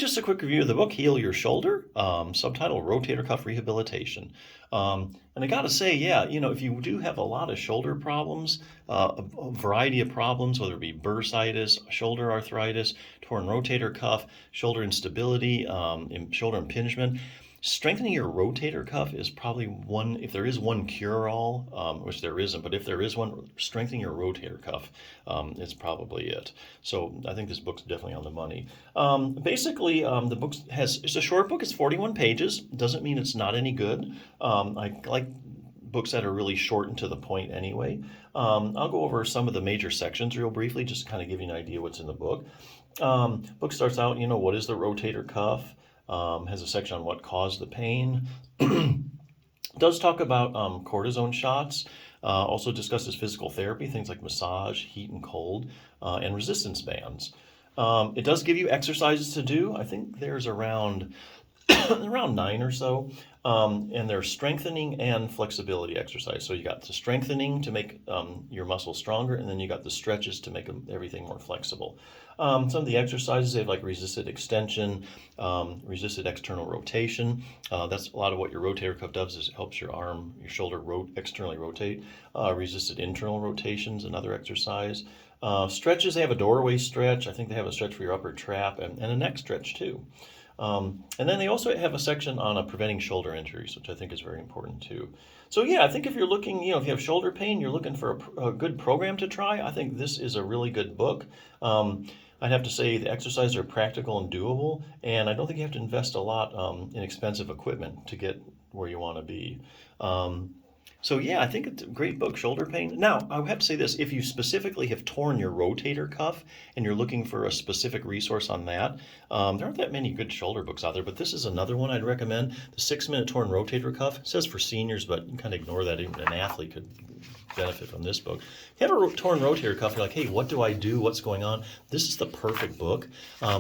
just a quick review of the book, Heal Your Shoulder, subtitle Rotator Cuff Rehabilitation. And I got to say, yeah, if you do have a lot of shoulder problems, a variety of problems, whether it be bursitis, shoulder arthritis, torn rotator cuff, shoulder instability, shoulder impingement, strengthening your rotator cuff is probably one, if there is one cure-all, which there isn't, but if there is one, strengthening your rotator cuff is probably it. So I think this book's definitely on the money. Basically, the book it's a short book, it's 41 pages. Doesn't mean it's not any good. I like books that are really short and to the point anyway. I'll go over some of the major sections real briefly, just to kind of give you an idea what's in the book. Book starts out, what is the rotator cuff? Has a section on what caused the pain. Does talk about cortisone shots. Also discusses physical therapy, things like massage, heat and cold, and resistance bands. It does give you exercises to do. I think there's around 9 or so, and they're strengthening and flexibility exercise. So you got the strengthening to make your muscles stronger, and then you got the stretches to make everything more flexible. Some of the exercises, they have like resisted extension, resisted external rotation. That's a lot of what your rotator cuff does, is it helps your shoulder externally rotate. Resisted internal rotations, another exercise. Stretches, they have a doorway stretch. I think they have a stretch for your upper trap and a neck stretch too. And then they also have a section on preventing shoulder injuries, which I think is very important too. So yeah, I think if you're looking, if you have shoulder pain, you're looking for a good program to try, I think this is a really good book. I'd have to say the exercises are practical and doable, and I don't think you have to invest a lot in expensive equipment to get where you want to be. So yeah, I think it's a great book, Shoulder Pain. Now, I have to say this, if you specifically have torn your rotator cuff and you're looking for a specific resource on that, there aren't that many good shoulder books out there, but this is another one I'd recommend. The 6-Minute Torn Rotator Cuff. It says for seniors, but you can kind of ignore that. Even an athlete could benefit from this book. If you have a torn rotator cuff, you're like, hey, what do I do? What's going on? This is the perfect book.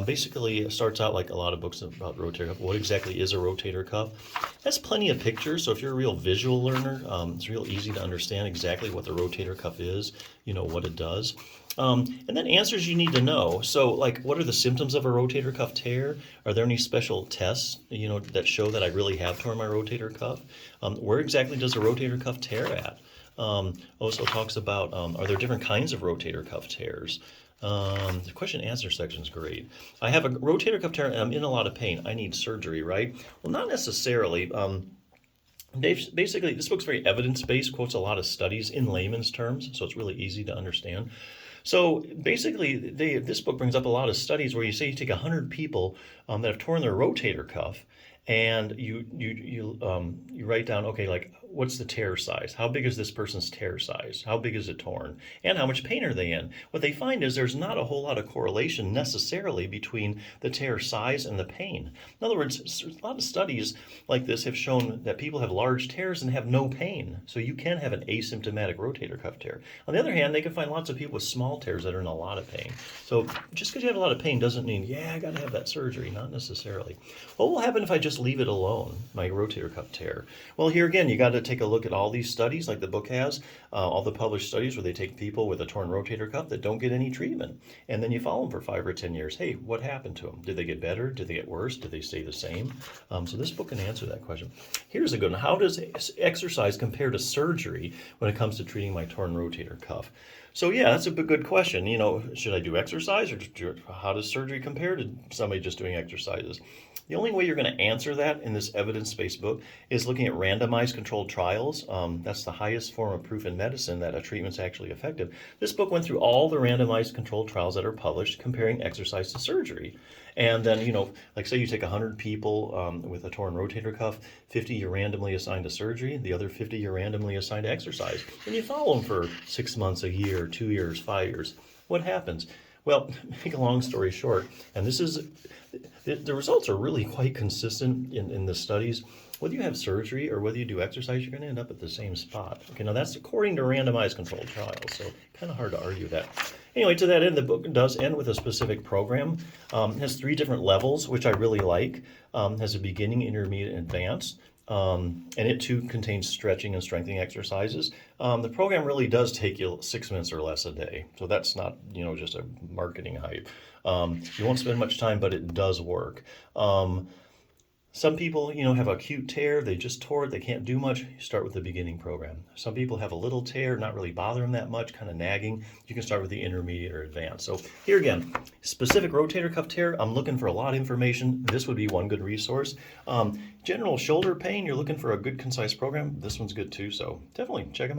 Basically, it starts out like a lot of books about rotator cuff. What exactly is a rotator cuff? It has plenty of pictures, so if you're a real visual learner, it's real easy to understand exactly what the rotator cuff is, what it does. And then answers you need to know. So, like, what are the symptoms of a rotator cuff tear? Are there any special tests, that show that I really have torn my rotator cuff? Where exactly does a rotator cuff tear at? Also talks about, are there different kinds of rotator cuff tears? The question and answer section is great. I have a rotator cuff tear and I'm in a lot of pain. I need surgery, right? Well, not necessarily. Basically, this book's very evidence-based, quotes a lot of studies in layman's terms, so it's really easy to understand. So basically, this book brings up a lot of studies where you say you take 100 people that have torn their rotator cuff, and you write down, okay, like, what's the tear size? How big is this person's tear size? How big is it torn? And how much pain are they in? What they find is there's not a whole lot of correlation necessarily between the tear size and the pain. In other words, a lot of studies like this have shown that people have large tears and have no pain. So you can have an asymptomatic rotator cuff tear. On the other hand, they can find lots of people with small tears that are in a lot of pain. So just because you have a lot of pain doesn't mean, yeah, I got to have that surgery. Not necessarily. What will happen if I just leave it alone, my rotator cuff tear? Well, here again, you got to take a look at all these studies like the book has, all the published studies where they take people with a torn rotator cuff that don't get any treatment. And then you follow them for 5 or 10 years. Hey, what happened to them? Did they get better? Did they get worse? Did they stay the same? So this book can answer that question. Here's a good one. How does exercise compare to surgery when it comes to treating my torn rotator cuff? So yeah, that's a good question. Should I do exercise, or how does surgery compare to somebody just doing exercises? The only way you're going to answer that in this evidence-based book is looking at randomized controlled trials. That's the highest form of proof in medicine that a treatment's actually effective. This book went through all the randomized controlled trials that are published comparing exercise to surgery. And then, like say you take 100 people with a torn rotator cuff, 50 you're randomly assigned to surgery, the other 50 you're randomly assigned to exercise. And you follow them for 6 months, a year, 2 years, 5 years. What happens? Well, make a long story short, and the results are really quite consistent in the studies. Whether you have surgery or whether you do exercise, you're going to end up at the same spot. Okay, now that's according to randomized controlled trials, so kind of hard to argue that. Anyway, to that end, the book does end with a specific program. It has 3 different levels, which I really like. It has a beginning, intermediate, and advanced. And it too contains stretching and strengthening exercises. The program really does take you 6 minutes or less a day, so that's not just a marketing hype. You won't spend much time, but it does work. Some people, have a acute tear, they just tore it, they can't do much. You start with the beginning program. Some people have a little tear, not really bother them that much, kind of nagging. You can start with the intermediate or advanced. So here again, specific rotator cuff tear, I'm looking for a lot of information. This would be one good resource. General shoulder pain, you're looking for a good, concise program. This one's good too, so definitely check them out.